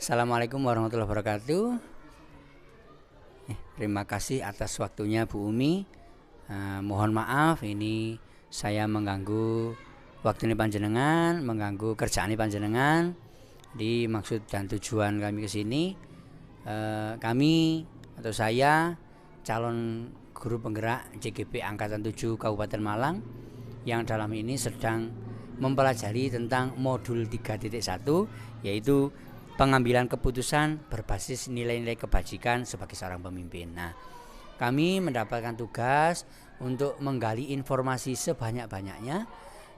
Assalamualaikum warahmatullahi wabarakatuh. Terima kasih atas waktunya Bu Umi. Mohon maaf ini saya mengganggu waktu ini panjenengan, mengganggu kerjaan ini panjenengan. Di maksud dan tujuan kami ke sini, kami atau saya calon guru penggerak JGP Angkatan 7 Kabupaten Malang yang dalam ini sedang mempelajari tentang modul 3.1 yaitu pengambilan keputusan berbasis nilai-nilai kebajikan sebagai seorang pemimpin. Nah, kami mendapatkan tugas untuk menggali informasi sebanyak-banyaknya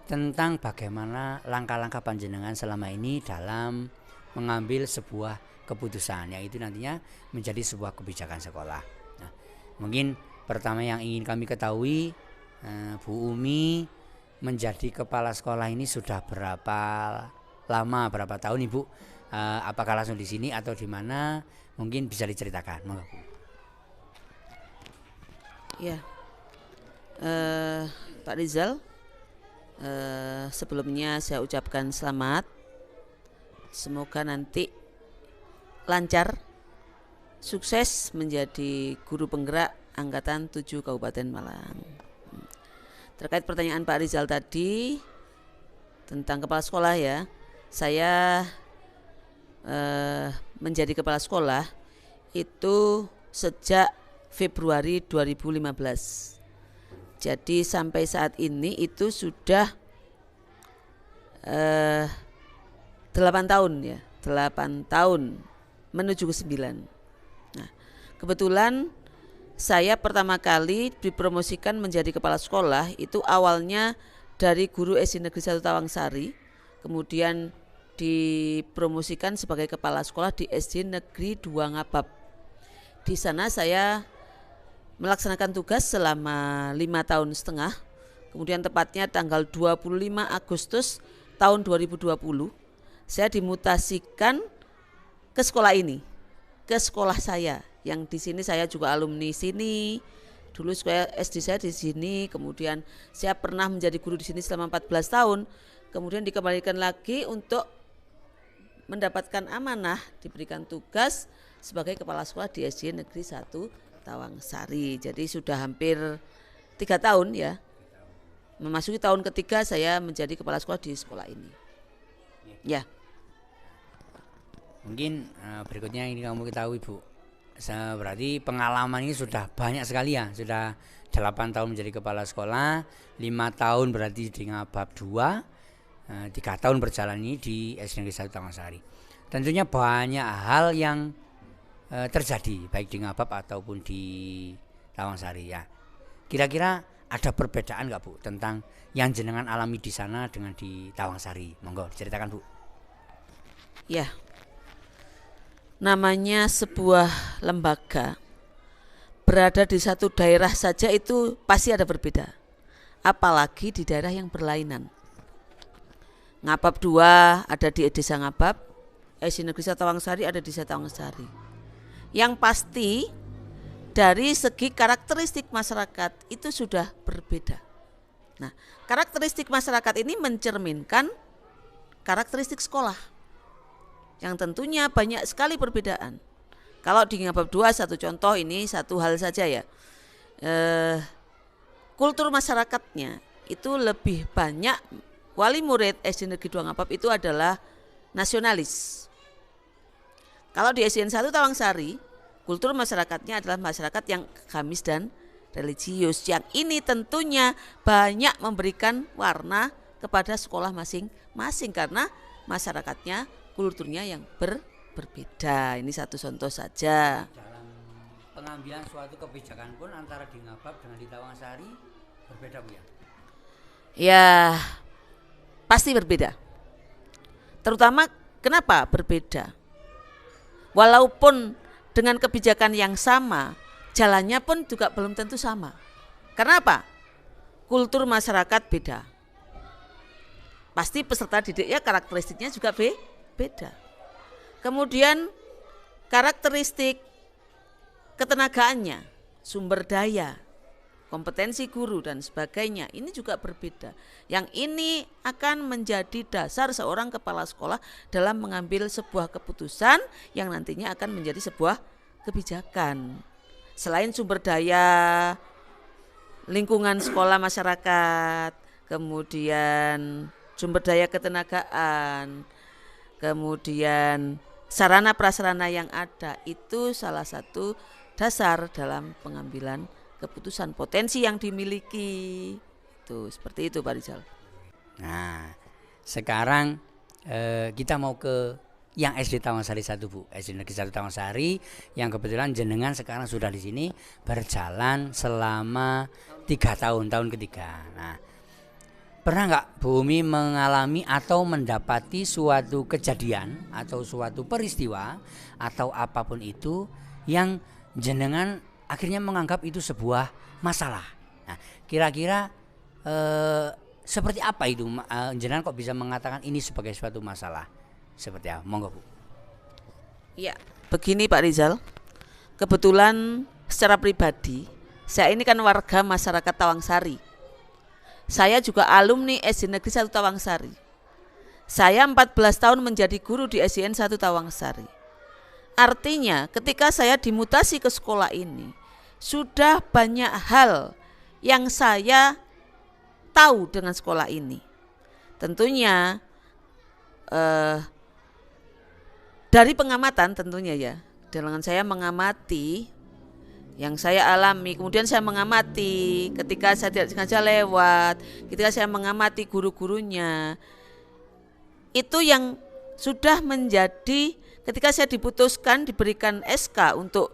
tentang bagaimana langkah-langkah panjenengan selama ini dalam mengambil sebuah keputusan, yaitu nantinya menjadi sebuah kebijakan sekolah. Nah, mungkin pertama yang ingin kami ketahui, Bu Umi menjadi kepala sekolah ini sudah berapa lama, berapa tahun Ibu? Apakah langsung di sini atau di mana? Mungkin bisa diceritakan. Monggo. Ya, Pak Rizal, sebelumnya saya ucapkan selamat. Semoga nanti lancar, sukses menjadi guru penggerak Angkatan 7 Kabupaten Malang. Terkait pertanyaan Pak Rizal tadi tentang kepala sekolah ya, saya menjadi kepala sekolah itu sejak Februari 2015. Jadi sampai saat ini itu sudah 8 tahun ya, 8 tahun menuju ke 9. Nah, kebetulan saya pertama kali dipromosikan menjadi kepala sekolah itu awalnya dari guru SD Negeri 1 Tawangsari, kemudian dipromosikan sebagai kepala sekolah di SD Negeri 2 Ngabab. Di sana saya melaksanakan tugas selama 5 tahun setengah. Kemudian tepatnya tanggal 25 Agustus tahun 2020 saya dimutasikan ke sekolah ini, ke sekolah saya yang di sini saya juga alumni sini. Dulu sekolah SD saya di sini, kemudian saya pernah menjadi guru di sini selama 14 tahun. Kemudian dikembalikan lagi untuk mendapatkan amanah, diberikan tugas sebagai kepala sekolah di SD Negeri 1 Tawangsari. Jadi sudah hampir 3 tahun ya, memasuki tahun ketiga saya menjadi kepala sekolah di sekolah ini. Ya. Mungkin berikutnya ini kamu ketahui Bu, berarti pengalaman ini sudah banyak sekali ya. Sudah 8 tahun menjadi kepala sekolah, 5 tahun berarti di Ngabab 2, 3 tahun berjalan ini di SD Negeri 1 Tawangsari. Tentunya banyak hal yang terjadi baik di Ngabab ataupun di Tawangsari ya. Kira-kira ada perbedaan nggak Bu tentang yang jenengan alami di sana dengan di Tawangsari? Monggo diceritakan Bu. Ya, namanya sebuah lembaga berada di satu daerah saja itu pasti ada berbeda, apalagi di daerah yang berlainan. Ngabab 2 ada di desa Ngabab, SD Negeri 1 Tawangsari ada di desa Tawangsari. Yang pasti dari segi karakteristik masyarakat itu sudah berbeda. Nah, karakteristik masyarakat ini mencerminkan karakteristik sekolah yang tentunya banyak sekali perbedaan. Kalau di Ngabab 2 satu contoh, ini satu hal saja ya, kultur masyarakatnya itu lebih banyak. Wali murid SD Negeri 2 Ngabab itu adalah nasionalis. Kalau di SDN 1 Tawangsari, kultur masyarakatnya adalah masyarakat yang agamis dan religius. Yang ini tentunya banyak memberikan warna kepada sekolah masing-masing karena masyarakatnya, kulturnya yang berbeda. Ini satu contoh saja. Dalam pengambilan suatu kebijakan pun antara di Ngabab dengan di Tawangsari berbeda Bu ya? Ya, pasti berbeda. Terutama kenapa berbeda? Walaupun dengan kebijakan yang sama, jalannya pun juga belum tentu sama. Karena apa? Kultur masyarakat beda. Pasti peserta didiknya karakteristiknya juga beda. Kemudian karakteristik ketenagaannya, sumber daya, kompetensi guru dan sebagainya, ini juga berbeda. Yang ini akan menjadi dasar seorang kepala sekolah dalam mengambil sebuah keputusan yang nantinya akan menjadi sebuah kebijakan. Selain sumber daya, lingkungan sekolah masyarakat, kemudian sumber daya ketenagaan, kemudian sarana prasarana yang ada, itu salah satu dasar dalam pengambilan keputusan, potensi yang dimiliki. Itu seperti itu Pak Rizal. Nah, sekarang kita mau ke yang SD Tawangsari 1 Bu, SD Negeri 1 Tawangsari yang kebetulan jenengan sekarang sudah di sini berjalan selama 3 tahun, tahun ketiga. Nah, pernah nggak Bu Umi mengalami atau mendapati suatu kejadian atau suatu peristiwa atau apapun itu yang jenengan akhirnya menganggap itu sebuah masalah? Nah, kira-kira seperti apa itu? Jenengan kok bisa mengatakan ini sebagai suatu masalah? Seperti apa? Monggo Bu. Ya, begini Pak Rizal. Kebetulan secara pribadi, saya ini kan warga masyarakat Tawangsari. Saya juga alumni SD Negeri 1 Tawangsari. Saya 14 tahun menjadi guru di SDN 1 Tawangsari. Artinya ketika saya dimutasi ke sekolah ini, sudah banyak hal yang saya tahu dengan sekolah ini. Tentunya dari pengamatan tentunya ya, dengan saya mengamati yang saya alami, kemudian saya mengamati ketika saya tidak sengaja lewat, ketika saya mengamati guru-gurunya, itu yang sudah menjadi ketika saya diputuskan diberikan SK untuk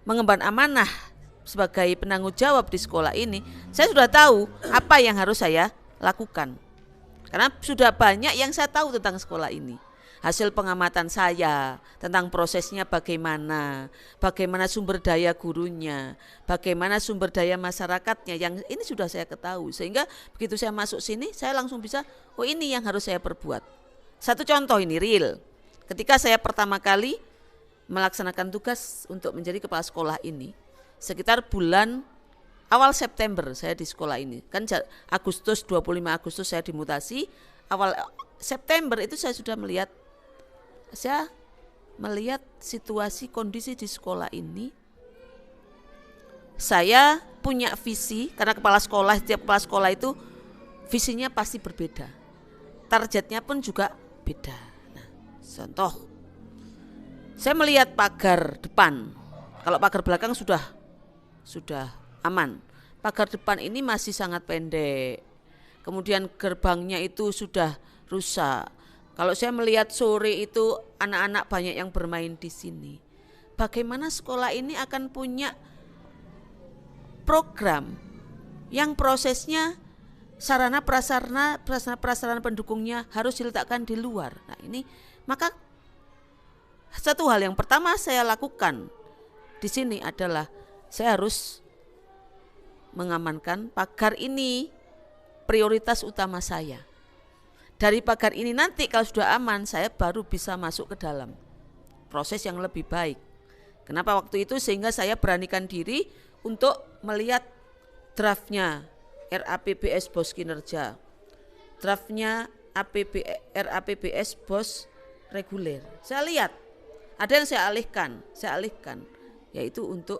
mengemban amanah sebagai penanggung jawab di sekolah ini, saya sudah tahu apa yang harus saya lakukan. Karena sudah banyak yang saya tahu tentang sekolah ini. Hasil pengamatan saya tentang prosesnya bagaimana sumber daya gurunya, bagaimana sumber daya masyarakatnya, yang ini sudah saya ketahui. Sehingga begitu saya masuk sini, saya langsung bisa, oh ini yang harus saya perbuat. Satu contoh ini real. Ketika saya pertama kali melaksanakan tugas untuk menjadi kepala sekolah ini, sekitar bulan awal September saya di sekolah ini. Kan Agustus, 25 Agustus saya dimutasi, awal September itu saya sudah melihat situasi kondisi di sekolah ini. Saya punya visi, karena setiap kepala sekolah itu visinya pasti berbeda, targetnya pun juga beda. Nah, contoh, saya melihat pagar depan, kalau pagar belakang sudah aman, pagar depan ini masih sangat pendek, kemudian gerbangnya itu sudah rusak. Kalau saya melihat sore itu anak-anak banyak yang bermain di sini. Bagaimana sekolah ini akan punya program yang prosesnya sarana prasarana pendukungnya harus diletakkan di luar. Nah, ini maka satu hal yang pertama saya lakukan di sini adalah saya harus mengamankan pagar ini, prioritas utama saya. Dari pagar ini nanti kalau sudah aman, saya baru bisa masuk ke dalam proses yang lebih baik. Kenapa waktu itu? Sehingga saya beranikan diri untuk melihat draftnya RAPBS BOS kinerja, draftnya RAPBS BOS reguler. Saya lihat ada yang saya alihkan, yaitu untuk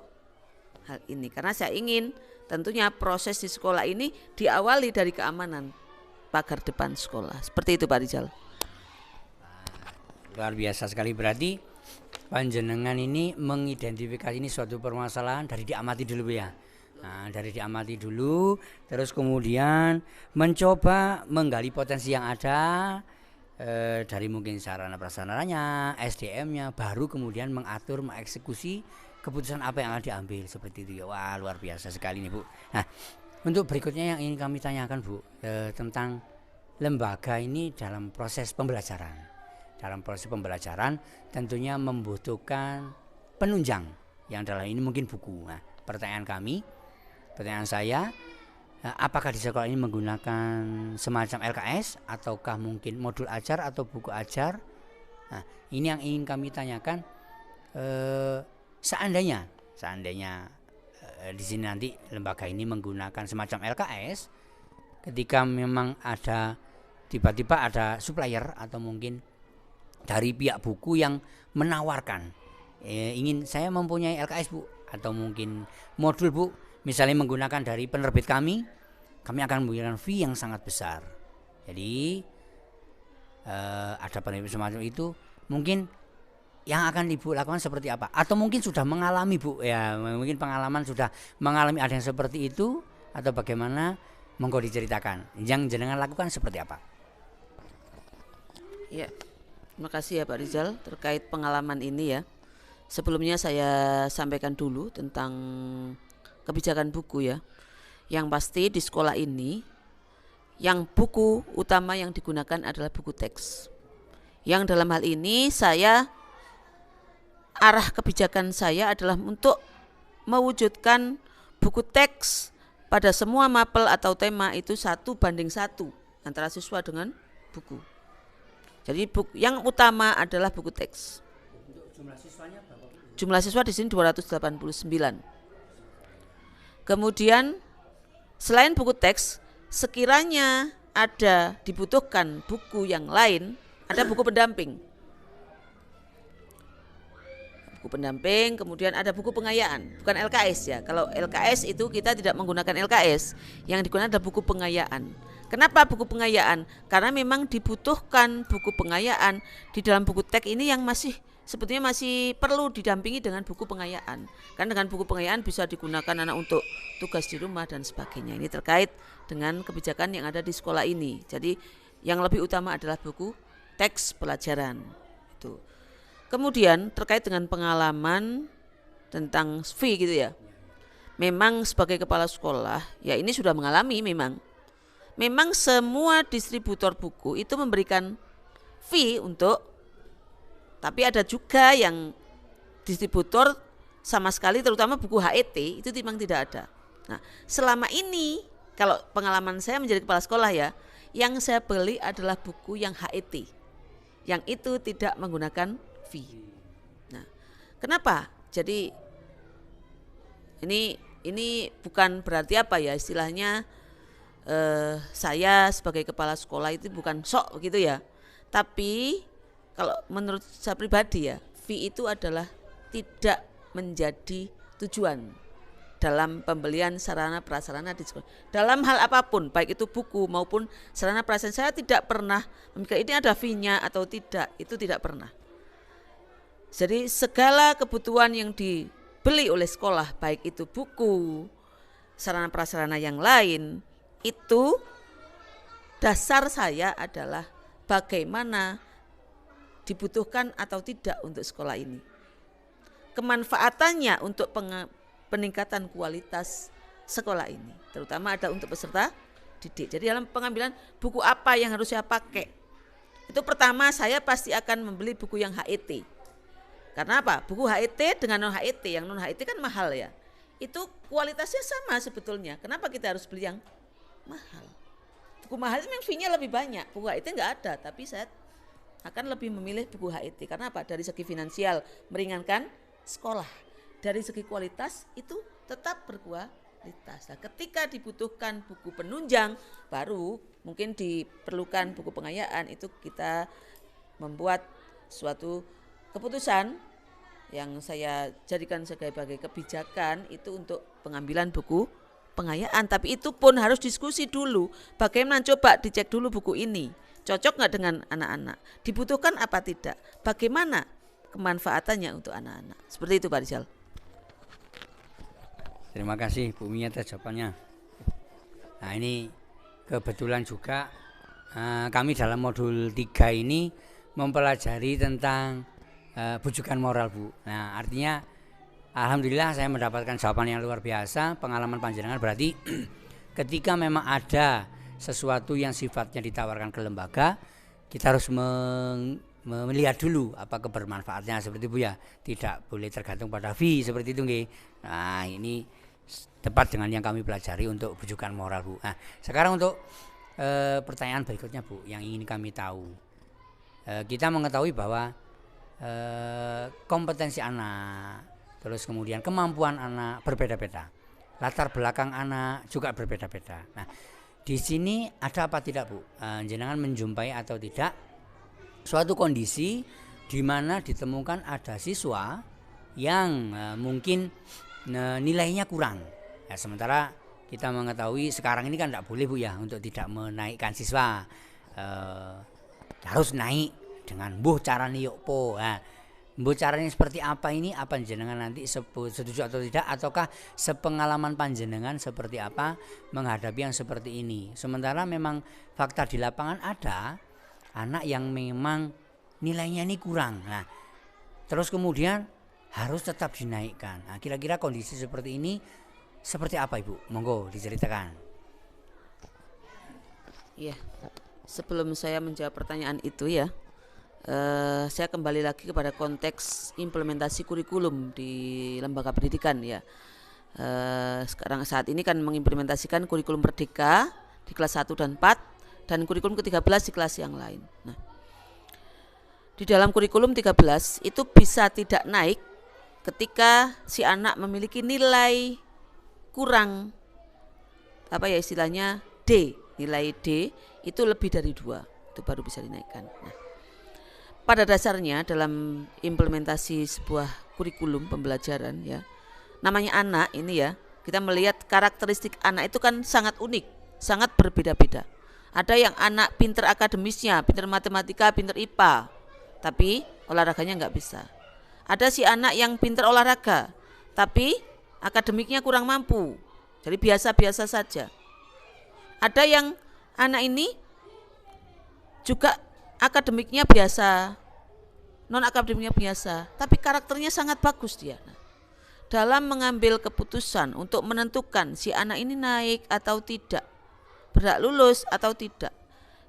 hal ini. Karena saya ingin tentunya proses di sekolah ini diawali dari keamanan pagar depan sekolah. Seperti itu Pak Rizal. Luar biasa sekali, berarti panjenengan ini mengidentifikasi ini suatu permasalahan dari diamati dulu ya. Nah, dari diamati dulu, terus kemudian mencoba menggali potensi yang ada dari mungkin sarana prasarananya, SDM-nya, baru kemudian mengatur, mengeksekusi keputusan apa yang akan diambil seperti itu ya. Wah, luar biasa sekali nih Bu. Nah, untuk berikutnya yang ingin kami tanyakan Bu, tentang lembaga ini dalam proses pembelajaran. Dalam proses pembelajaran tentunya membutuhkan penunjang, yang dalam ini mungkin buku. Nah, pertanyaan saya, apakah di sekolah ini menggunakan semacam LKS ataukah mungkin modul ajar atau buku ajar? Nah, ini yang ingin kami tanyakan. Seandainya di sini nanti lembaga ini menggunakan semacam LKS, ketika memang ada tiba-tiba ada supplier atau mungkin dari pihak buku yang menawarkan ingin saya mempunyai LKS Bu, atau mungkin modul Bu, misalnya menggunakan dari penerbit kami akan memberikan fee yang sangat besar. Jadi ada penerbit semacam itu, mungkin yang akan Ibu lakukan seperti apa? Atau mungkin sudah mengalami Bu, ya mungkin pengalaman sudah mengalami ada yang seperti itu, atau bagaimana? Monggo diceritakan. Yang jenengan lakukan seperti apa? Ya, terima kasih ya Pak Rizal terkait pengalaman ini ya. Sebelumnya saya sampaikan dulu tentang kebijakan buku ya. Yang pasti di sekolah ini yang buku utama yang digunakan adalah buku teks. Yang dalam hal ini arah kebijakan saya adalah untuk mewujudkan buku teks pada semua mapel atau tema itu 1:1 antara siswa dengan buku. Jadi yang utama adalah buku teks. Jumlah siswanya berapa? Jumlah siswa di sini 289. Kemudian selain buku teks, sekiranya dibutuhkan buku yang lain, ada buku pendamping. Buku pendamping, kemudian ada buku pengayaan, bukan LKS ya. Kalau LKS itu kita tidak menggunakan LKS, yang digunakan adalah buku pengayaan. Kenapa buku pengayaan? Karena memang dibutuhkan buku pengayaan di dalam buku teks ini yang sebetulnya masih perlu didampingi dengan buku pengayaan. Karena dengan buku pengayaan bisa digunakan anak untuk tugas di rumah dan sebagainya. Ini terkait dengan kebijakan yang ada di sekolah ini. Jadi yang lebih utama adalah buku teks pelajaran. Itu. Kemudian terkait dengan pengalaman tentang fee gitu ya. Memang sebagai kepala sekolah, ya ini sudah mengalami memang semua distributor buku itu memberikan fee tapi ada juga yang distributor sama sekali, terutama buku HET itu memang tidak ada. Nah, selama ini kalau pengalaman saya menjadi kepala sekolah ya, yang saya beli adalah buku yang HET, yang itu tidak menggunakan fee. Nah, kenapa? Jadi ini bukan berarti apa ya istilahnya saya sebagai kepala sekolah itu bukan sok gitu ya. Tapi kalau menurut saya pribadi ya, fee itu adalah tidak menjadi tujuan dalam pembelian sarana prasarana di sekolah. Dalam hal apapun, baik itu buku maupun sarana prasarana, saya tidak pernah memikirkan ini ada fee-nya atau tidak, itu tidak pernah. Jadi segala kebutuhan yang dibeli oleh sekolah, baik itu buku, sarana prasarana yang lain, itu dasar saya adalah bagaimana dibutuhkan atau tidak untuk sekolah ini. Kemanfaatannya untuk peningkatan kualitas sekolah ini, terutama ada untuk peserta didik. Jadi dalam pengambilan buku apa yang harus saya pakai, itu pertama saya pasti akan membeli buku yang HET. Karena apa? Buku HET dengan non HET, yang non HET kan mahal ya. Itu kualitasnya sama sebetulnya. Kenapa kita harus beli yang mahal? Buku mahal itu memang fee-nya lebih banyak. Buku HET enggak ada, tapi saya akan lebih memilih buku HET. Karena apa? Dari segi finansial meringankan sekolah. Dari segi kualitas itu tetap berkualitas. Nah, ketika dibutuhkan buku penunjang, baru mungkin diperlukan buku pengayaan. Itu kita membuat suatu keputusan yang saya jadikan sebagai kebijakan itu untuk pengambilan buku pengayaan. Tapi itu pun harus diskusi dulu. Bagaimana, coba dicek dulu buku ini cocok nggak dengan anak-anak, dibutuhkan apa tidak, bagaimana kemanfaatannya untuk anak-anak. Seperti itu Pak Rizal. Terima kasih Bu Mia atas jawabannya. Nah, ini kebetulan juga kami dalam modul 3 ini mempelajari tentang bujukan moral Bu. Nah, artinya alhamdulillah saya mendapatkan jawaban yang luar biasa. Pengalaman panjenengan berarti ketika memang ada sesuatu yang sifatnya ditawarkan ke lembaga, kita harus melihat dulu apa kebermanfaatnya, seperti Bu ya. Tidak boleh tergantung pada fee seperti itu nggih. Nah, ini tepat dengan yang kami pelajari untuk bujukan moral Bu. Nah, sekarang untuk pertanyaan berikutnya Bu, yang ingin kami tahu. Kita mengetahui bahwa kompetensi anak, terus kemudian kemampuan anak berbeda-beda. latar belakang anak juga berbeda-beda. Nah, di sini ada apa tidak Bu? Jenengan menjumpai atau tidak suatu kondisi di mana ditemukan ada siswa yang mungkin nilainya kurang. Ya, sementara kita mengetahui sekarang ini kan tidak boleh Bu ya untuk tidak menaikkan siswa, harus naik dengan buh carane yo po. Mbok caranya seperti apa ini? Apa jenengan nanti setuju atau tidak? Ataukah sepengalaman panjenengan seperti apa menghadapi yang seperti ini? Sementara memang fakta di lapangan ada anak yang memang nilainya ini kurang. Nah, terus kemudian harus tetap dinaikkan. Nah, kira-kira kondisi seperti ini seperti apa Ibu? Monggo diceritakan. Iya. Sebelum saya menjawab pertanyaan itu ya, saya kembali lagi kepada konteks implementasi kurikulum di lembaga pendidikan ya. Sekarang saat ini kan mengimplementasikan kurikulum Merdeka di kelas 1 dan 4 dan kurikulum ke-13 di kelas yang lain. Nah, di dalam kurikulum 13 itu bisa tidak naik ketika si anak memiliki nilai kurang, apa ya istilahnya D, nilai D itu lebih dari 2, itu baru bisa dinaikkan. Nah, pada dasarnya dalam implementasi sebuah kurikulum pembelajaran ya, namanya anak ini ya, kita melihat karakteristik anak itu kan sangat unik, sangat berbeda-beda. Ada yang anak pinter akademisnya, pinter matematika, pinter IPA, tapi olahraganya nggak bisa. Ada si anak yang pinter olahraga, tapi akademiknya kurang mampu, jadi biasa-biasa saja. Ada yang anak ini juga akademiknya biasa, non akademiknya biasa, tapi karakternya sangat bagus dia. Nah, dalam mengambil keputusan untuk menentukan si anak ini naik atau tidak, berhak lulus atau tidak,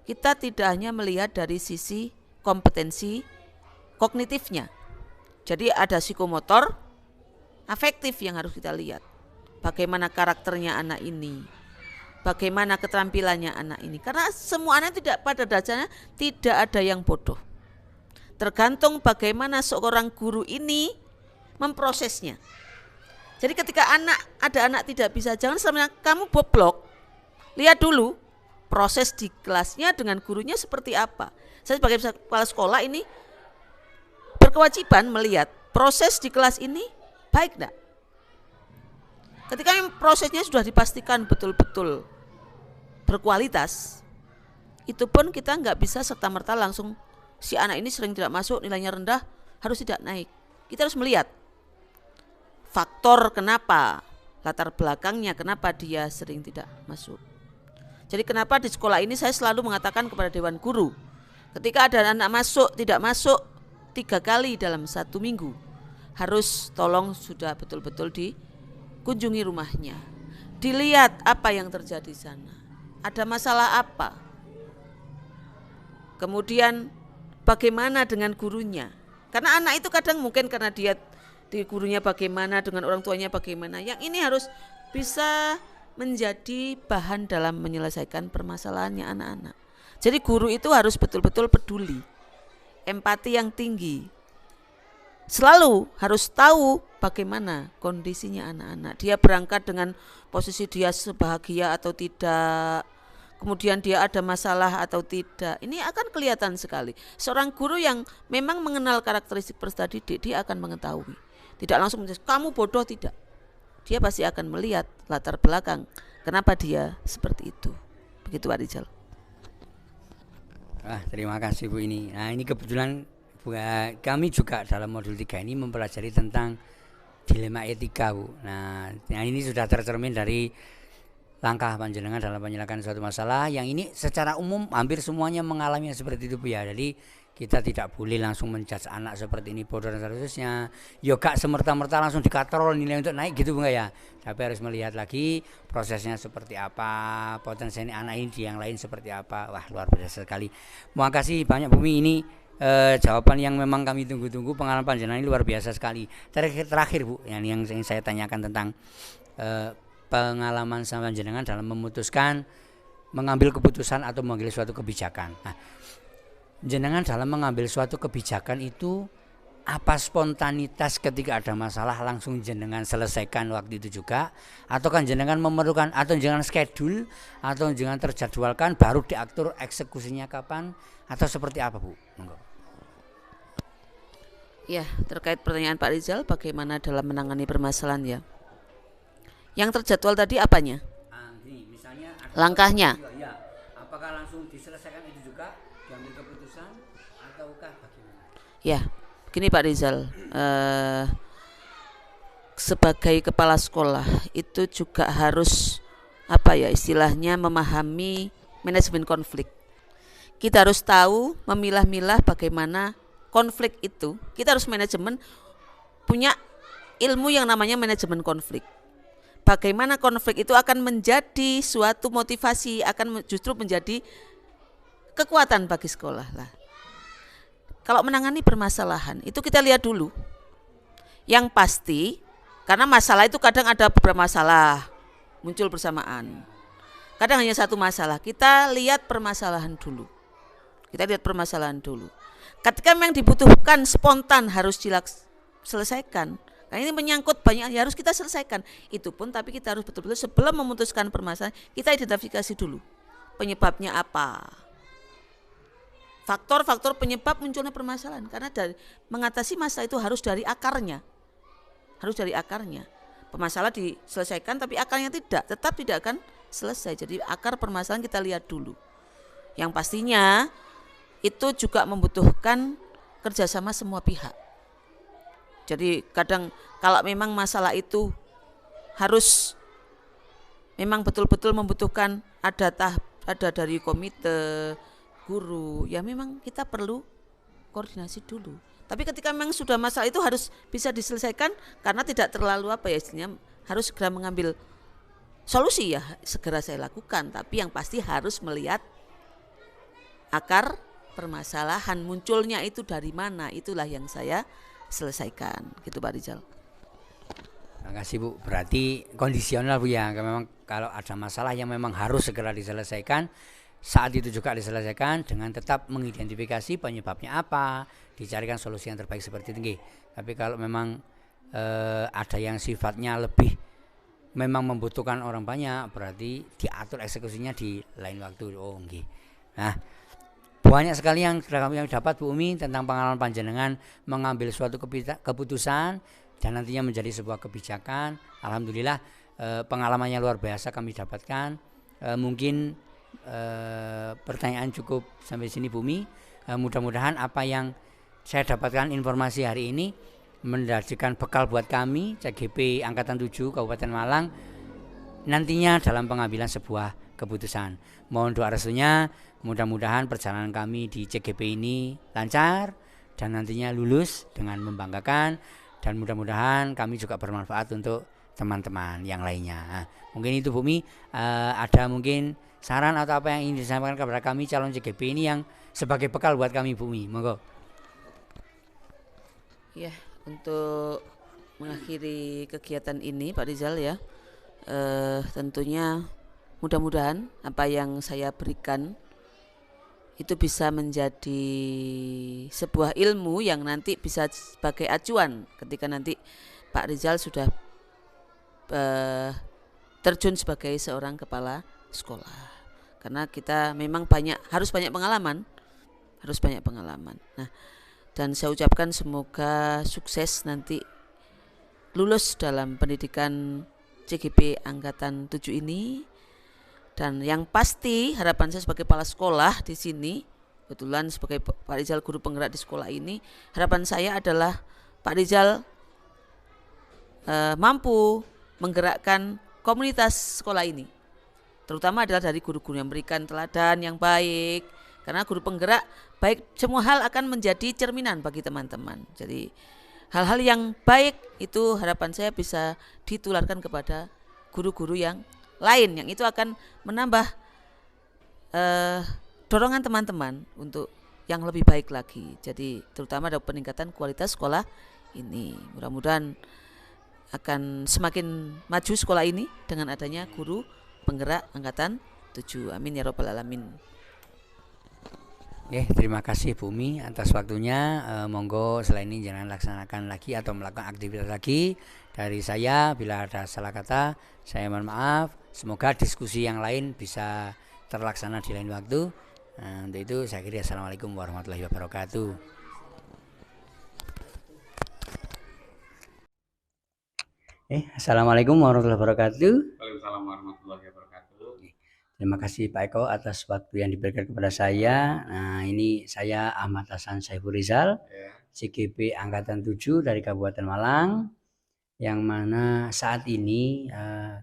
kita tidak hanya melihat dari sisi kompetensi kognitifnya. Jadi ada psikomotor, afektif yang harus kita lihat. Bagaimana karakternya anak ini, bagaimana keterampilannya anak ini. Karena semua anak tidak, pada dasarnya tidak ada yang bodoh. Tergantung bagaimana seorang guru ini memprosesnya. Jadi ketika ada anak tidak bisa, jangan sebenarnya kamu boblok. Lihat dulu proses di kelasnya dengan gurunya seperti apa. Saya sebagai kepala sekolah ini berkewajiban melihat proses di kelas ini baik enggak. Ketika prosesnya sudah dipastikan betul-betul berkualitas, itu pun kita nggak bisa serta-merta langsung si anak ini sering tidak masuk, nilainya rendah, harus tidak naik. Kita harus melihat faktor kenapa, latar belakangnya kenapa dia sering tidak masuk. Jadi kenapa di sekolah ini saya selalu mengatakan kepada Dewan Guru, ketika ada anak masuk, tidak masuk 3 kali dalam 1 minggu, harus tolong sudah betul-betul dikunjungi rumahnya, dilihat apa yang terjadi di sana, ada masalah apa, kemudian bagaimana dengan gurunya. Karena anak itu kadang mungkin karena dia di gurunya bagaimana, dengan orang tuanya bagaimana, yang ini harus bisa menjadi bahan dalam menyelesaikan permasalahannya anak-anak. Jadi guru itu harus betul-betul peduli, empati yang tinggi, selalu harus tahu bagaimana kondisinya anak-anak. Dia berangkat dengan posisi dia sebahagia atau tidak, kemudian dia ada masalah atau tidak. Ini akan kelihatan sekali. Seorang guru yang memang mengenal karakteristik peserta didik, dia akan mengetahui. Tidak langsung menjadi kamu bodoh, tidak. Dia pasti akan melihat latar belakang kenapa dia seperti itu. Begitu Pak Rizal. Terima kasih Bu ini. Nah, ini kebetulan kami juga dalam modul 3 ini mempelajari tentang dilema etika Bu. Nah ini sudah tercermin dari langkah panjenengan dalam penyelesaian suatu masalah yang ini secara umum hampir semuanya mengalami seperti itu Bu ya. Jadi kita tidak boleh langsung menjudge anak seperti ini bodoh dan seterusnya. Ya gak semerta-merta langsung dikatrol nilai untuk naik gitu Bu ya. Tapi harus melihat lagi prosesnya seperti apa, potensi anak ini di yang lain seperti apa. Wah luar biasa sekali. Terima kasih banyak Bumi ini. Jawaban yang memang kami tunggu-tunggu, pengalaman panjenengan ini luar biasa sekali. Terakhir Bu, yang saya tanyakan tentang pengalaman sama panjenengan dalam memutuskan mengambil keputusan atau mengambil suatu kebijakan. Nah, jenengan dalam mengambil suatu kebijakan itu apa spontanitas ketika ada masalah langsung jenengan selesaikan waktu itu juga, atau kan jenengan memerlukan atau jenengan schedule atau jenengan terjadwalkan baru diatur eksekusinya kapan atau seperti apa Bu? Monggo. Ya, terkait pertanyaan Pak Rizal bagaimana dalam menangani permasalahan ya. Yang terjadwal tadi apanya? Misalnya langkahnya. Ya, apakah langsung diselesaikan itu juga diambil keputusan ataukah bagaimana? Ya, gini Pak Rizal, sebagai kepala sekolah itu juga harus apa ya istilahnya memahami manajemen konflik. Kita harus tahu memilah-milah bagaimana konflik itu. Kita harus manajemen, punya ilmu yang namanya manajemen konflik. Bagaimana konflik itu akan menjadi suatu motivasi, akan justru menjadi kekuatan bagi sekolah lah. Kalau menangani permasalahan itu kita lihat dulu. Yang pasti, karena masalah itu kadang ada beberapa masalah muncul bersamaan. Kadang hanya satu masalah. Kita lihat permasalahan dulu. Ketika memang dibutuhkan spontan harus selesaikan. Karena ini menyangkut banyak yang harus kita selesaikan. Itu pun tapi kita harus betul-betul sebelum memutuskan permasalahan, kita identifikasi dulu penyebabnya apa. Faktor-faktor penyebab munculnya permasalahan. Karena mengatasi masalah itu harus dari akarnya. Permasalahan diselesaikan tapi akarnya tetap tidak akan selesai. Jadi akar permasalahan kita lihat dulu. Yang pastinya itu juga membutuhkan kerjasama semua pihak. Jadi kadang kalau memang masalah itu harus memang betul-betul membutuhkan ada dari komite, guru, ya memang kita perlu koordinasi dulu. Tapi ketika memang sudah masalah itu harus bisa diselesaikan karena tidak terlalu istilahnya harus segera mengambil solusi ya segera saya lakukan. Tapi yang pasti harus melihat akar permasalahan munculnya itu dari mana, itulah yang saya selesaikan gitu Pak Rizal. Terima kasih Bu. Berarti kondisional Bu ya. Memang kalau ada masalah yang memang harus segera diselesaikan, saat itu juga diselesaikan dengan tetap mengidentifikasi penyebabnya apa, dicarikan solusi yang terbaik seperti itu. Tapi kalau memang ada yang sifatnya lebih memang membutuhkan orang banyak, berarti diatur eksekusinya di lain waktu. Nah, banyak sekali yang kami dapat Bu Umi tentang pengalaman panjenengan mengambil suatu keputusan dan nantinya menjadi sebuah kebijakan. Alhamdulillah pengalamannya luar biasa kami dapatkan. Mungkin pertanyaan cukup sampai sini Bu Umi. Mudah-mudahan apa yang saya dapatkan informasi hari ini menjadikan bekal buat kami CGP Angkatan 7 Kabupaten Malang nantinya dalam pengambilan sebuah keputusan. Mohon doa restunya, mudah-mudahan perjalanan kami di CGP ini lancar dan nantinya lulus dengan membanggakan, dan mudah-mudahan kami juga bermanfaat untuk teman-teman yang lainnya. Nah, mungkin itu Bu Mi, ada mungkin saran atau apa yang ingin disampaikan kepada kami calon CGP ini yang sebagai bekal buat kami Bu Mi, monggo. Ya, untuk mengakhiri kegiatan ini Pak Rizal ya, tentunya mudah-mudahan apa yang saya berikan itu bisa menjadi sebuah ilmu yang nanti bisa sebagai acuan ketika nanti Pak Rizal sudah terjun sebagai seorang kepala sekolah. Karena kita memang harus banyak pengalaman. Nah, dan saya ucapkan semoga sukses nanti lulus dalam pendidikan CGP Angkatan 7 ini. Dan yang pasti harapan saya sebagai kepala sekolah di sini, kebetulan sebagai Pak Rizal guru penggerak di sekolah ini, harapan saya adalah Pak Rizal mampu menggerakkan komunitas sekolah ini, terutama adalah dari guru-guru yang memberikan teladan yang baik, karena guru penggerak baik semua hal akan menjadi cerminan bagi teman-teman. Jadi hal-hal yang baik itu harapan saya bisa ditularkan kepada guru-guru yang lain, yang itu akan menambah dorongan teman-teman untuk yang lebih baik lagi. Jadi terutama ada peningkatan kualitas sekolah ini. Mudah-mudahan akan semakin maju sekolah ini dengan adanya guru penggerak Angkatan 7. Amin ya rabbal alamin. Terima kasih Bumi atas waktunya. Monggo selain ini jangan laksanakan lagi atau melakukan aktivitas lagi. Dari saya, bila ada salah kata, saya mohon maaf. Semoga diskusi yang lain bisa terlaksana di lain waktu. Untuk itu saya kira Assalamualaikum warahmatullahi wabarakatuh. Assalamualaikum warahmatullahi wabarakatuh. Waalaikumsalam warahmatullahi wabarakatuh. Terima kasih Pak Eko atas waktu yang diberikan kepada saya. Nah, ini saya Ahmad Hasan Saiful Rizal, CGP Angkatan 7 dari Kabupaten Malang, yang mana saat ini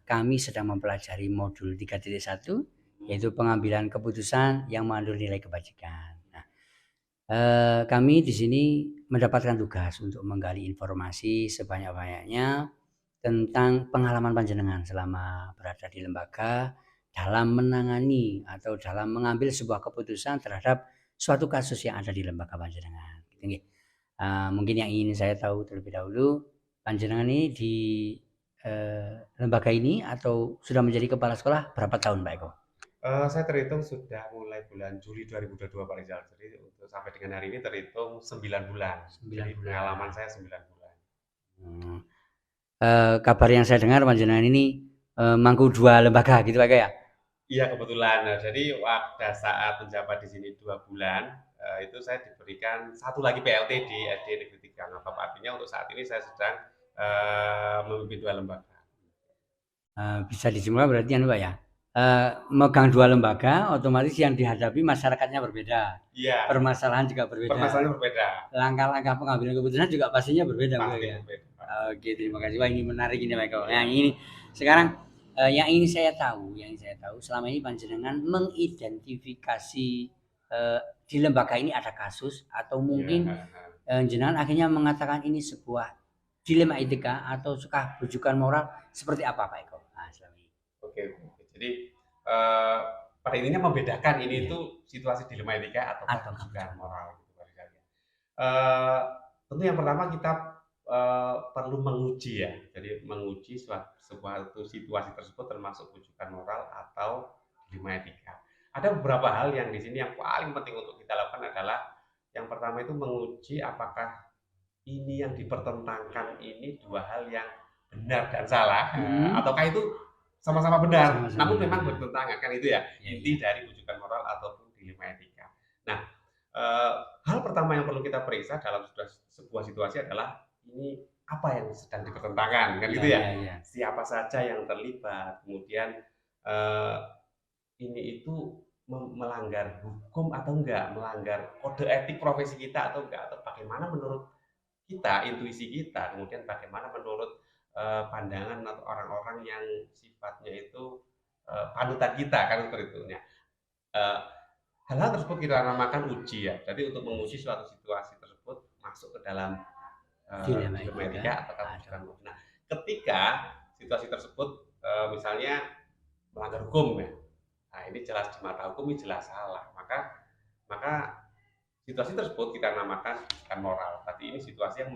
kami sedang mempelajari modul 3.1, yaitu pengambilan keputusan yang mengandung nilai kebajikan. Nah, kami di sini mendapatkan tugas untuk menggali informasi sebanyak-banyaknya tentang pengalaman panjenengan selama berada di lembaga dalam menangani atau dalam mengambil sebuah keputusan terhadap suatu kasus yang ada di lembaga panjenengan. Mungkin yang ingin saya tahu terlebih dahulu, panjenengan ini di lembaga ini atau sudah menjadi kepala sekolah berapa tahun Pak Eko? Saya terhitung sudah mulai bulan Juli 2022 Pak Rizal. Jadi untuk sampai dengan hari ini terhitung 9 bulan. Jadi pengalaman saya 9 bulan. Kabar yang saya dengar panjenengan ini mangku 2 lembaga gitu Pak Eko ya? Iya kebetulan. Nah, jadi pada saat menjabat di sini 2 bulan, itu saya diberikan satu lagi PLT di SD Negeri 3 Ngabab. Artinya untuk saat ini saya sedang memimpin 2 lembaga. Bisa disimpulkan berarti Pak ya? Megang 2 lembaga, otomatis yang dihadapi masyarakatnya berbeda. Iya. Permasalahan juga berbeda. Permasalahannya berbeda. Langkah-langkah pengambilan keputusan juga pastinya berbeda. Pasti berbeda. Oke, terima kasih. Wah, ini menarik ini Pak Eko. Yang ini sekarang yang ingin saya tahu selama ini panjenengan mengidentifikasi di lembaga ini ada kasus atau mungkin jenengan akhirnya mengatakan ini sebuah dilema etika atau suka bujukan moral seperti apa Pak Eko? Nah, selama ini. Oke. Jadi pada intinya membedakan ini itu situasi dilema etika atau bujukan moral gitu Pak Rizal. Tentu yang pertama kita perlu menguji ya. Jadi menguji sebuah situasi tersebut termasuk bujukan moral atau dilema etika. Ada beberapa hal yang di sini yang paling penting untuk kita lakukan adalah yang pertama itu menguji apakah ini yang dipertentangkan ini dua hal yang benar dan salah, ataukah itu sama-sama benar, namun memang bertentangan, kan itu ya inti dari bujukan moral ataupun dilema etika. Nah, hal pertama yang perlu kita periksa dalam sebuah situasi adalah ini apa yang sedang dipertentangkan, kan gitu ya. Siapa saja yang terlibat, kemudian ini itu melanggar hukum atau enggak, melanggar kode etik profesi kita atau enggak, atau bagaimana menurut kita, intuisi kita, kemudian bagaimana menurut pandangan atau orang-orang yang sifatnya itu panutan kita, kan seperti itu. Hal-hal tersebut kita namakan uji ya. Jadi untuk menguji suatu situasi tersebut masuk ke dalam dilema etika atau bukan. Nah, ketika situasi tersebut misalnya melanggar hukum ya, nah ini jelas di mata hukum ini jelas salah, maka situasi tersebut kita namakan bukan moral. Tapi ini situasi yang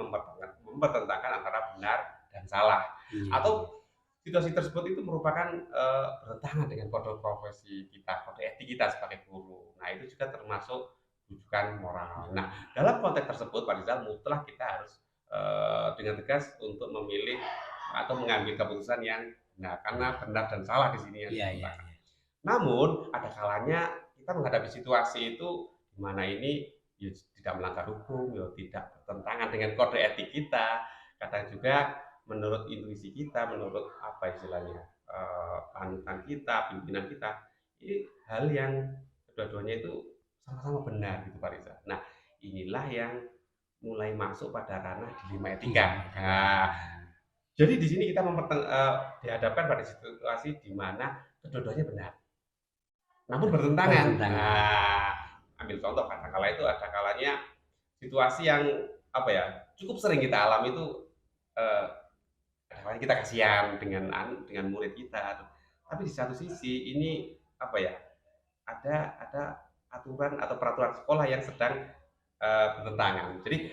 mempertentangkan antara benar dan salah. Atau situasi tersebut itu merupakan bertentangan dengan kode profesi kita, kode etik kita sebagai guru. Nah, itu juga termasuk bujukan moral. Nah, dalam konteks tersebut Pak Rizal mutlak kita harus dengan tegas untuk memilih atau mengambil keputusan yang benar, karena benar dan salah di sini yang ditentukan. Namun ada kalanya kita menghadapi situasi itu di mana ini ya, tidak melanggar hukum, ya tidak bertentangan dengan kode etik kita, kadang juga menurut intuisi kita, menurut apa istilahnya panutan kita, pimpinan kita, ini hal yang kedua-duanya itu sama-sama benar gitu Pak Riza. Nah, inilah yang mulai masuk pada ranah dilema etika. Nah, jadi di sini kita dihadapkan pada situasi di mana kedua-duanya benar, namun bertentangan. Nah, ambil contoh katakanlah itu ada kalanya situasi yang apa ya cukup sering kita alami itu kadang-kadang kita kasihan dengan murid kita, tapi di satu sisi ini apa ya ada aturan atau peraturan sekolah yang sedang bertentangan. Jadi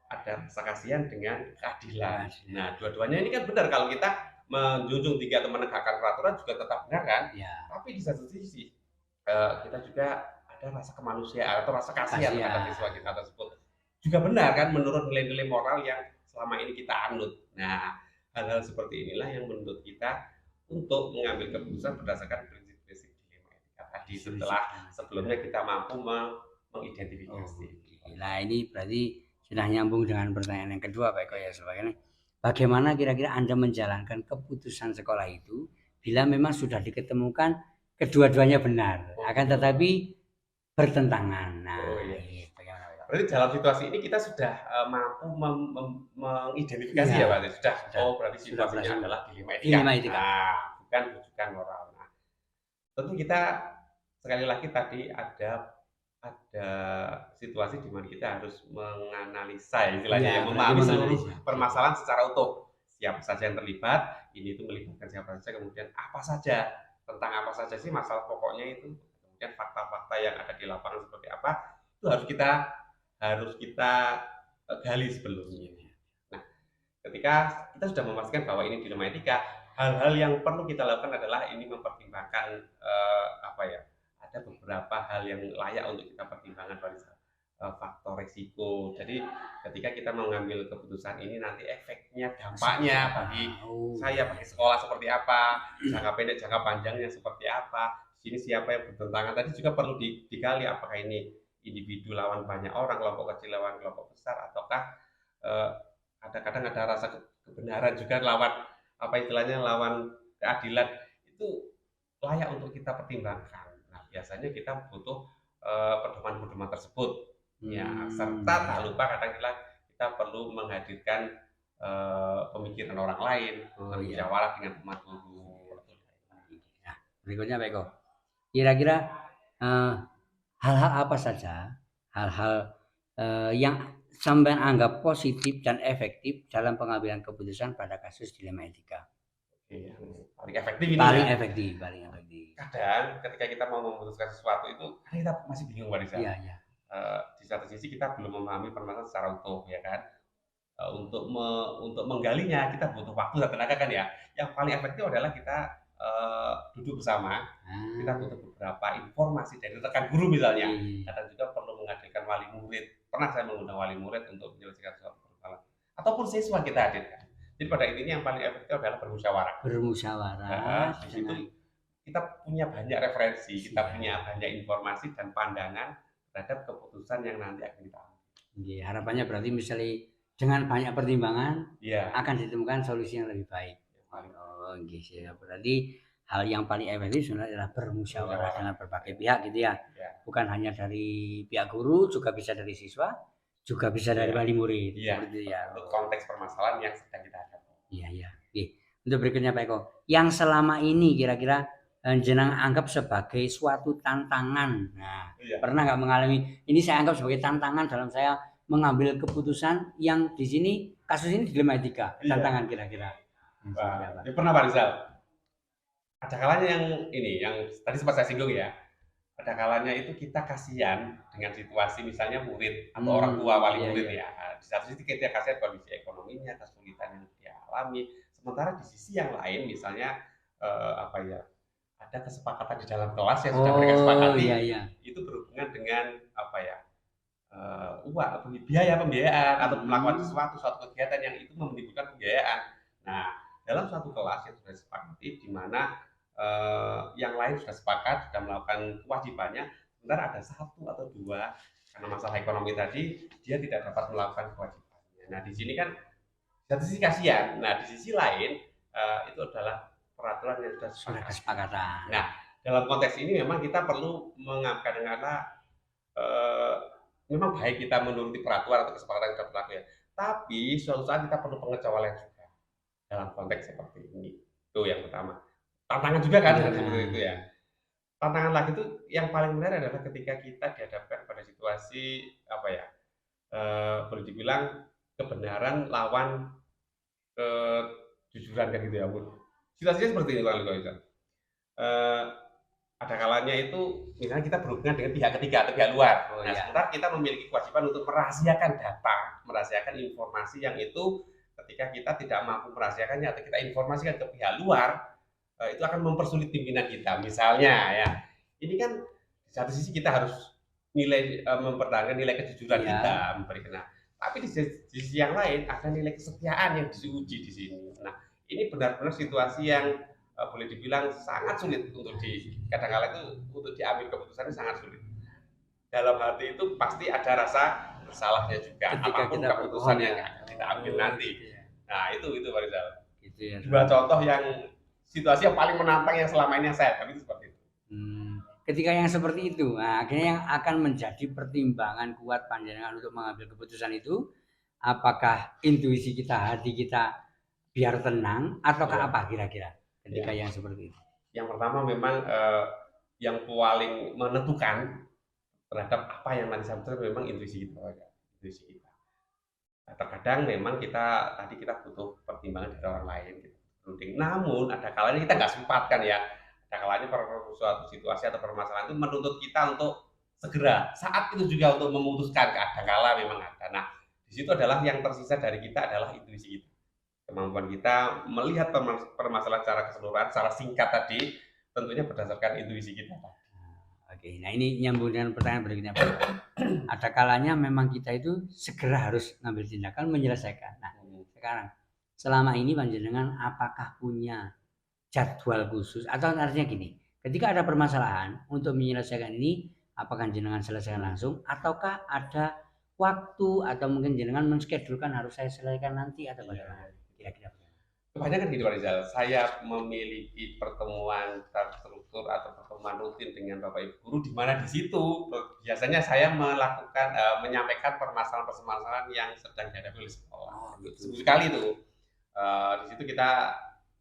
ada rasa kasihan dengan keadilan. Nah, dua-duanya ini kan benar kalau kita menjunjung tinggi atau menegakkan peraturan juga tetap benar kan? Tapi di satu sisi kita juga ada ada rasa kemanusiaan atau rasa kasihan Kasihan. terhadap siswa kita tersebut. Juga benar kan, menurut nilai-nilai moral yang selama ini kita anut. Nah, hal-hal seperti inilah yang menurut kita untuk mengambil keputusan berdasarkan prinsip-prinsip dilema etika tadi, setelah sebelumnya kita mampu mengidentifikasi. Nah, ini berarti sudah nyambung dengan pertanyaan yang kedua Pak Eko ya, sebagainya. Bagaimana kira-kira Anda menjalankan keputusan sekolah itu bila memang sudah diketemukan kedua-duanya benar, akan tetapi bertentangan. Nah, ini bagaimana Pak Eko? Berarti dalam situasi ini kita sudah mampu mengidentifikasi ya Pak. Sudah. Oh, berarti situasinya adalah dilema etika. Nah, bukan rujukan moral. Nah, tentu kita sekali lagi tadi ada situasi di mana kita harus menganalisa istilahnya, memahami seluruh permasalahan secara utuh. Siapa saja yang terlibat, ini itu melibatkan siapa saja, kemudian apa saja, tentang apa saja sih masalah pokoknya itu, kemudian fakta-fakta yang ada di lapangan seperti apa, itu harus kita gali sebelumnya. Nah, ketika kita sudah memastikan bahwa ini dilema etika, hal-hal yang perlu kita lakukan adalah ini mempertimbangkan ada beberapa hal yang layak untuk kita pertimbangkan pada faktor risiko. Jadi ketika kita mengambil keputusan ini nanti efeknya, dampaknya bagi saya, bagi sekolah seperti apa, jangka pendek, jangka panjangnya seperti apa. Di sini siapa yang bertentangan tadi juga perlu digali, apakah ini individu lawan banyak orang, kelompok kecil lawan kelompok besar, ataukah kadang-kadang ada rasa kebenaran juga lawan lawan keadilan. Itu layak untuk kita pertimbangkan. Biasanya kita butuh pedoman-pedoman tersebut, ya, serta tak lupa kadang-kadang kita perlu menghadirkan pemikiran orang lain, bermusyawarah dengan teman guru. Nah, berikutnya Pak Eko, kira-kira hal-hal apa saja, hal-hal yang sampai anggap positif dan efektif dalam pengambilan keputusan pada kasus dilema etika? Paling efektif ini paling efektif. Kadang ketika kita mau memutuskan sesuatu itu kita masih bingung Pak Rizal. Iya. Di satu sisi kita belum memahami permasalahan secara utuh, ya kan. Untuk menggalinya kita butuh waktu dan tenaga kan ya. Yang paling efektif adalah kita duduk bersama, kita butuh beberapa informasi dari rekan guru misalnya. Kadang juga perlu menghadirkan wali murid. Pernah saya mengundang wali murid untuk menyelesaikan suatu permasalahan. Ataupun siswa kita hadirkan. Jadi pada intinya yang paling efektif adalah bermusyawarah. Di situ kita punya banyak referensi, kita punya banyak informasi dan pandangan terhadap keputusan yang nanti akan kita ambil. Harapannya berarti misalnya dengan banyak pertimbangan akan ditemukan solusi yang lebih baik. Berarti hal yang paling efektif sebenarnya adalah bermusyawarah dengan berbagai pihak gitu ya. Bukan hanya dari pihak guru, juga bisa dari siswa, juga bisa dari wali murid. Seperti ya. Untuk konteks permasalahan yang sedang kita hadapi. Untuk berikutnya Pak Eko, yang selama ini kira-kira jenengan anggap sebagai suatu tantangan. Nah, pernah nggak mengalami ini? Saya anggap sebagai tantangan dalam saya mengambil keputusan yang di sini kasus ini dilema etika. Tantangan kira-kira. Pernah Pak Rizal. Ada kalanya yang tadi sempat saya singgung ya. Ada kalanya itu kita kasihan dengan situasi misalnya murid atau orang tua wali murid ya. Di satu sisi kita kasihan kondisi ekonominya, kesulitan yang dia alami. Sementara di sisi yang lain misalnya ada kesepakatan di dalam kelas yang sudah mereka sepakati. Itu berhubungan dengan uang, biaya pembiayaan atau melakukan suatu kegiatan yang itu menimbulkan pembiayaan. Nah, dalam suatu kelas yang sudah sepakati di mana yang lain sudah sepakat, sudah melakukan kewajibannya, sementara ada satu atau dua karena masalah ekonomi tadi dia tidak dapat melakukan kewajibannya. Nah, di sini kan satu sisi kasihan. Nah, di sisi lain itu adalah peraturan yang sudah kesepakatan. Nah, dalam konteks ini memang kita perlu kadang-kadang memang baik kita menuruti peraturan atau kesepakatan yang sudah berlaku ya. Tapi suatu saat kita perlu pengecualian juga dalam konteks seperti ini. Itu yang pertama. Tantangan juga kan seperti itu ya. Tantangan lagi itu yang paling benar adalah ketika kita dihadapkan pada situasi boleh dibilang kebenaran lawan kejujuran kan gitu ya Bu. Situasinya seperti ini kurang lebih. Ada kalanya itu misalnya kita berhubungan dengan pihak ketiga atau pihak luar. Sementara kita memiliki kewajiban untuk merahasiakan data, merahasiakan informasi yang itu ketika kita tidak mampu merahasiakannya atau kita informasikan ke pihak luar, itu akan mempersulit pimpinan kita. Misalnya ya, ini kan di satu sisi kita harus mempertahankan nilai kejujuran Iya. kita, memberikan. Nah, tapi di sisi yang lain ada nilai kesetiaan yang diuji di sini. Nah, ini benar-benar situasi yang boleh dibilang sangat sulit untuk kadang-kala itu untuk diambil keputusannya sangat sulit. Dalam hati itu pasti ada rasa bersalahnya juga, Ketika apapun kita keputusan berbohong yang ya. akan kita ambil nanti. Gitu ya. Nah, itu Pak Rizal. Gitu ya. Dua contoh yang situasi yang paling menantang yang selama ini saya hadapi itu seperti itu. Ketika yang seperti itu, nah, akhirnya yang akan menjadi pertimbangan kuat panjenengan untuk mengambil keputusan itu, apakah intuisi kita, hati kita biar tenang, ataukah apa kira-kira ketika yang seperti itu? Yang pertama memang yang paling menentukan terhadap apa yang nanti saya putuskan memang intuisi kita. Intuisi kita. Nah, terkadang memang kita butuh pertimbangan dari orang lain. Namun ada kalanya kita nggak sempat kan ya. Ada kalanya suatu situasi atau permasalahan itu menuntut kita untuk segera saat itu juga untuk memutuskan. Kadang-kala memang ada. Nah, di situ adalah yang tersisa dari kita adalah intuisi kita. Kemampuan kita melihat permasalahan secara keseluruhan, secara singkat tadi, tentunya berdasarkan intuisi kita. Oke, nah ini nyambung dengan pertanyaan berikutnya Pak. Ada kalanya memang kita itu segera harus ngambil tindakan menyelesaikan. Nah, sekarang selama ini panjenengan apakah punya jadwal khusus atau artinya gini, ketika ada permasalahan untuk menyelesaikan ini, apakah jenengan selesaikan langsung ataukah ada waktu atau mungkin jenengan menskedulkan harus saya selesaikan nanti atau bagaimana? Kira-kira kebanyakan gitu Pak Rizal, saya memiliki pertemuan terstruktur atau pertemuan rutin dengan Bapak Ibu guru, di mana di situ biasanya saya melakukan menyampaikan permasalahan-permasalahan yang sedang dihadapi oleh sekolah. Sekali itu di situ kita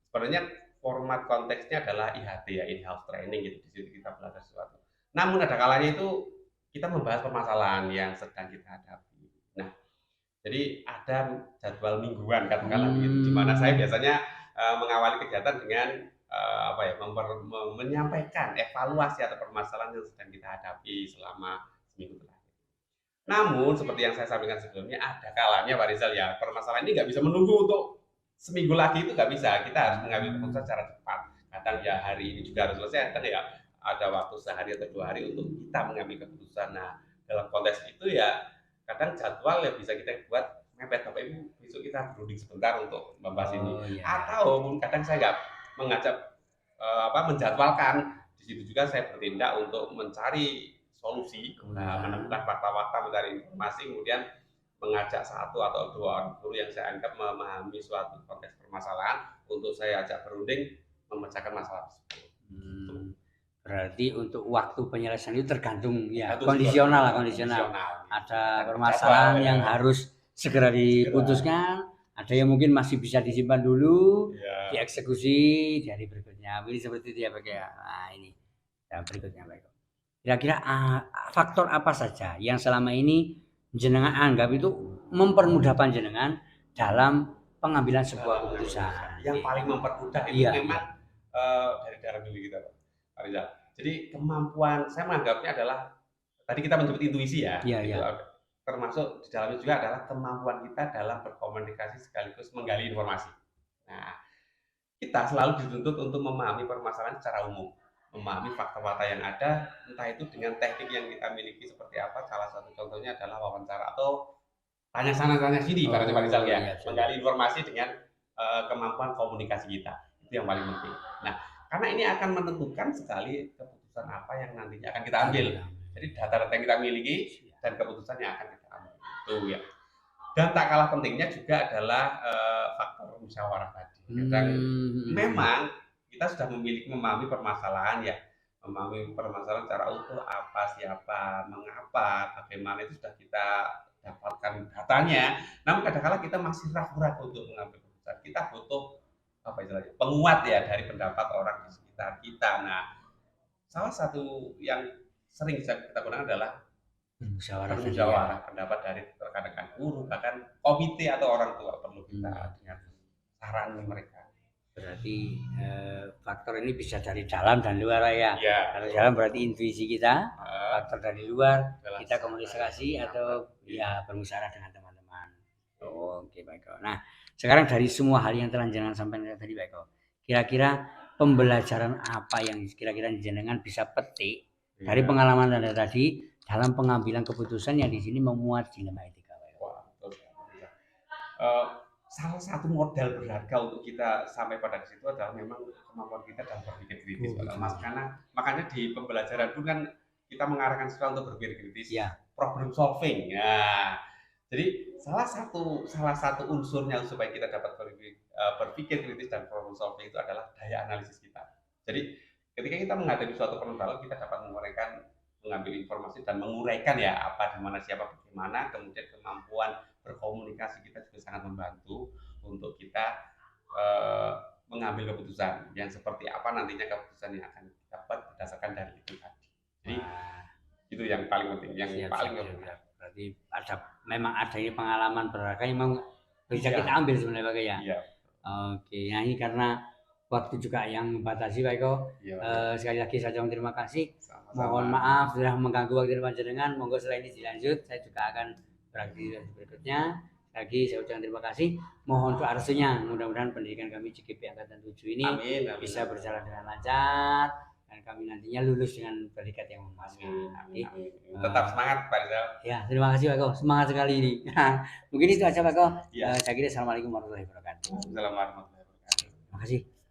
sebenarnya format konteksnya adalah IHT ya, in-house training gitu. Di situ kita belajar sesuatu. Namun ada kalanya itu kita membahas permasalahan yang sedang kita hadapi. Nah, jadi ada jadwal mingguan katakanlah begitu, di mana saya biasanya mengawali kegiatan dengan menyampaikan evaluasi atau permasalahan yang sedang kita hadapi selama seminggu terakhir. Namun seperti yang saya sampaikan sebelumnya, ada kalanya Pak Rizal ya, permasalahan ini nggak bisa menunggu untuk seminggu lagi, itu nggak bisa. Kita harus mengambil keputusan secara cepat. Kadang ya hari ini juga harus selesai, kadang ya ada waktu sehari atau 2 hari untuk kita mengambil keputusan. Nah, dalam konteks itu ya kadang jadwal yang bisa kita buat mepet. Bapak Ibu besok kita berunding sebentar untuk membahas ini. Atau kadang saya nggak mengajak menjadwalkan. Di situ juga saya bertindak untuk mencari solusi, menemukan fakta-fakta, mencari informasi, kemudian mengajak 1 atau 2 orang guru yang saya anggap memahami suatu konteks permasalahan untuk saya ajak berunding memecahkan masalah tersebut. Berarti untuk waktu penyelesaian itu tergantung ya, kondisional. Ada permasalahan yang harus segera diputuskan, ada yang mungkin masih bisa disimpan dulu, dieksekusi di hari berikutnya. Ini seperti itu ya Pak ya. Nah, ini yang berikutnya Pak. Kira-kira faktor apa saja yang selama ini jenengan anggap itu mempermudah panjenengan dalam pengambilan sebuah keputusan? Yang paling mempermudah itu memang dari dalam diri kita Pak Rizal. Jadi kemampuan, saya menganggapnya adalah tadi kita menyebut intuisi ya. Termasuk di dalamnya juga adalah kemampuan kita dalam berkomunikasi sekaligus menggali informasi. Nah, kita selalu dituntut untuk memahami permasalahan secara umum, memahami fakta-fakta yang ada, entah itu dengan teknik yang kita miliki seperti apa. Salah satu contohnya adalah wawancara atau tanya sana tanya sini, Pak Rizal ya. Menggali informasi dengan kemampuan komunikasi kita, itu yang paling penting. Nah, karena ini akan menentukan sekali keputusan apa yang nantinya akan kita ambil. Jadi data-data yang kita miliki dan keputusan yang akan kita ambil itu ya. Dan tak kalah pentingnya juga adalah faktor musyawarah tadi. Dan memang kita sudah memahami permasalahan ya, memahami permasalahan secara utuh, apa, siapa, mengapa, bagaimana, itu sudah kita dapatkan datanya. Namun kadang-kala kita masih ragu-ragu untuk mengambil keputusan. Kita butuh penguat ya dari pendapat orang di sekitar kita. Nah, salah satu yang sering kita gunakan adalah bermusyawarah pendapat dari rekan-rekan guru, bahkan komite atau orang tua, perlu kita dengar saran mereka. Berarti faktor ini bisa dari dalam dan luar ya. Kalau dalam berarti intuisi kita, faktor dari luar kita komunikasi atau ya bermusyawarah dengan teman-teman. Oke, baik. Nah, sekarang dari semua hal yang telah jenengan sampaikan tadi baik, kira-kira pembelajaran apa yang kira-kira jenengan bisa petik dari pengalaman Anda tadi dalam pengambilan keputusan yang di sini memuat dilema etika. Wah, betul. Eh, salah satu modal berharga untuk kita sampai pada ke situ adalah memang kemampuan kita dalam berpikir kritis, Mas. Karena makanya di pembelajaran pun kan kita mengarahkan siswa untuk berpikir kritis, Ya. problem solving. Ya. Jadi salah satu unsurnya supaya kita dapat berpikir kritis dan problem solving itu adalah daya analisis kita. Jadi ketika kita menghadapi suatu permasalahan, kita dapat mengambil informasi dan menguraikan ya apa, di mana, siapa, bagaimana, kemudian kemampuan berkomunikasi kita juga sangat membantu untuk kita mengambil keputusan yang seperti apa nantinya keputusan yang akan dapat berdasarkan dari itu tadi. Jadi itu yang paling penting, yang paling penting. Berarti memang ada ini pengalaman berharga yang memang bisa kita ambil sebenarnya Pak ya. Iya. Oke, nah ini karena waktu juga yang membatasi Pak Eko. Sekali lagi saya ucapkan terima kasih. Sama-sama. Mohon maaf sudah mengganggu waktu panjenengan. Monggo setelah ini dilanjut, saya juga akan beraktivitas berikutnya. Lagi saya ucapkan terima kasih. Mohon doa restunya, mudah-mudahan pendidikan kami CGP Angkatan 7 ini Amin. bisa berjalan dengan lancar dan kami nantinya lulus dengan predikat yang memuaskan. Amin. Tetap semangat Pak Rizal. Ya, terima kasih Pak Eko. Semangat sekali ini. Mungkin itu aja Pak Eko. Ya. Saya kira assalamualaikum warahmatullahi wabarakatuh. Assalamualaikum warahmatullahi wabarakatuh. Terima kasih.